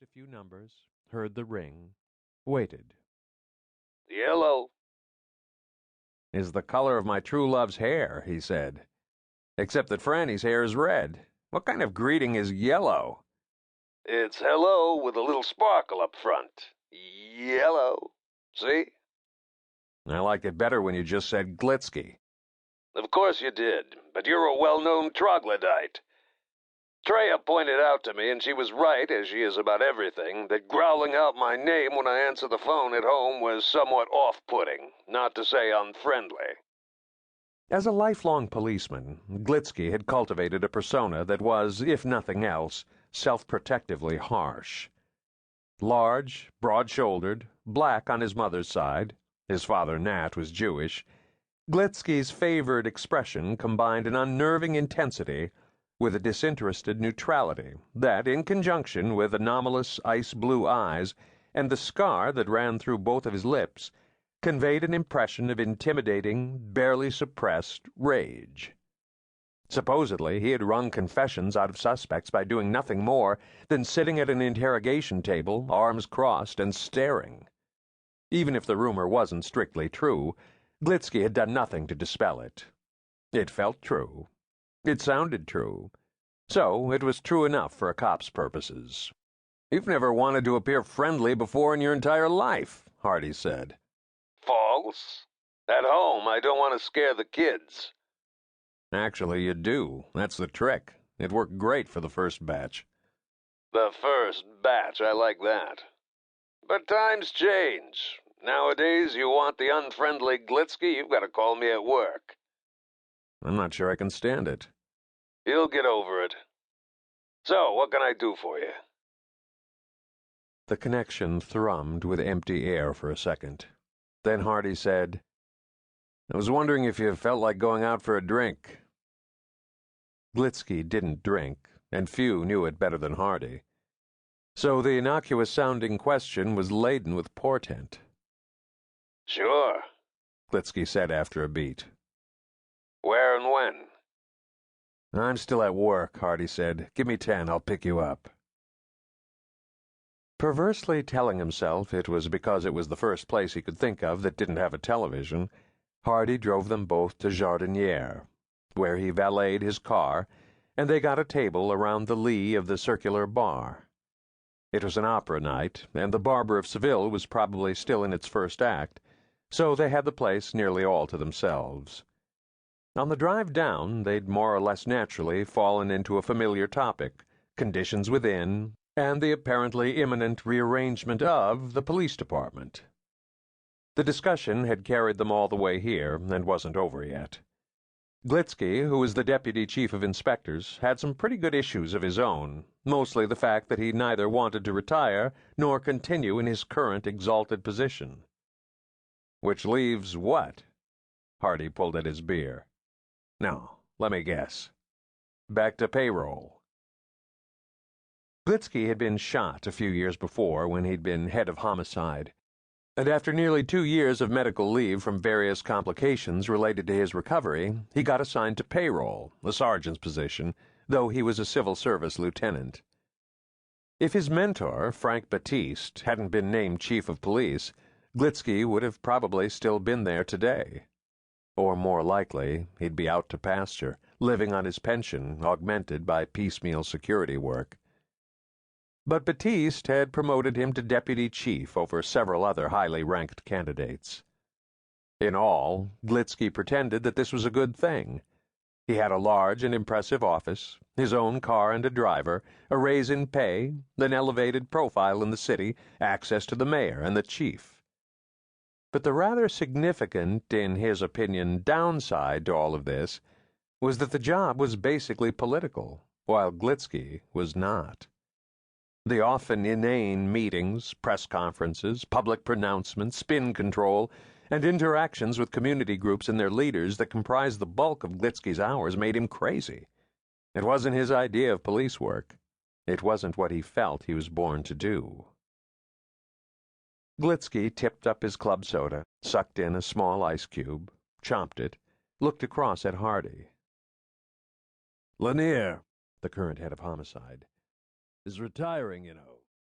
a few numbers, heard the ring, waited. "Yellow." "Is the color of my true love's hair," he said. "Except that Franny's hair is red. What kind of greeting is yellow?" "It's hello with a little sparkle up front. Yellow. See?" I liked it better when you just said Glitsky. "Of course you did, but you're a well-known troglodyte. Treya pointed out to me, and she was right, as she is about everything, that growling out my name when I answer the phone at home was somewhat off-putting, not to say unfriendly." As a lifelong policeman, Glitsky had cultivated a persona that was, if nothing else, self-protectively harsh. Large, broad-shouldered, black on his mother's side, his father Nat was Jewish, Glitsky's favored expression combined an unnerving intensity with a disinterested neutrality that, in conjunction with anomalous ice-blue eyes and the scar that ran through both of his lips, conveyed an impression of intimidating, barely suppressed rage. Supposedly, he had wrung confessions out of suspects by doing nothing more than sitting at an interrogation table, arms crossed, and staring. Even if the rumor wasn't strictly true, Glitsky had done nothing to dispel it. It felt true. It sounded true. So it was true enough for a cop's purposes. "You've never wanted to appear friendly before in your entire life," Hardy said. "False. At home, I don't want to scare the kids." "Actually, you do. That's the trick. It worked great for the first batch." "The first batch, I like that. But times change. Nowadays, you want the unfriendly Glitsky, you've got to call me at work." "I'm not sure I can stand it." "You'll get over it. So, what can I do for you?" The connection thrummed with empty air for a second. Then Hardy said, "I was wondering if you felt like going out for a drink." Glitsky didn't drink, and few knew it better than Hardy. So the innocuous-sounding question was laden with portent. "Sure," Glitsky said after a beat. "Where and when?" "I'm still at work," Hardy said. "Give me 10, I'll pick you up." Perversely telling himself it was because it was the first place he could think of that didn't have a television, Hardy drove them both to Jardiniere, where he valeted his car, and they got a table around the lee of the circular bar. It was an opera night, and the Barber of Seville was probably still in its first act, so they had the place nearly all to themselves. On the drive down, they'd more or less naturally fallen into a familiar topic, conditions within, and the apparently imminent rearrangement of the police department. The discussion had carried them all the way here and wasn't over yet. Glitsky, who was the deputy chief of inspectors, had some pretty good issues of his own, mostly the fact that he neither wanted to retire nor continue in his current exalted position. "Which leaves what?" Hardy pulled at his beer. "No, let me guess. Back to payroll." Glitsky had been shot a few years before when he'd been head of homicide, and after nearly 2 years of medical leave from various complications related to his recovery, he got assigned to payroll, a sergeant's position, though he was a civil service lieutenant. If his mentor, Frank Batiste, hadn't been named chief of police, Glitsky would have probably still been there today. Or more likely, he'd be out to pasture, living on his pension, augmented by piecemeal security work. But Batiste had promoted him to deputy chief over several other highly ranked candidates. In all, Glitsky pretended that this was a good thing. He had a large and impressive office, his own car and a driver, a raise in pay, an elevated profile in the city, access to the mayor and the chief. But the rather significant, in his opinion, downside to all of this was that the job was basically political, while Glitsky was not. The often inane meetings, press conferences, public pronouncements, spin control, and interactions with community groups and their leaders that comprised the bulk of Glitsky's hours made him crazy. It wasn't his idea of police work. It wasn't what he felt he was born to do. Glitsky tipped up his club soda, sucked in a small ice cube, chomped it, looked across at Hardy. "Lanier," the current head of homicide, "is retiring, you know.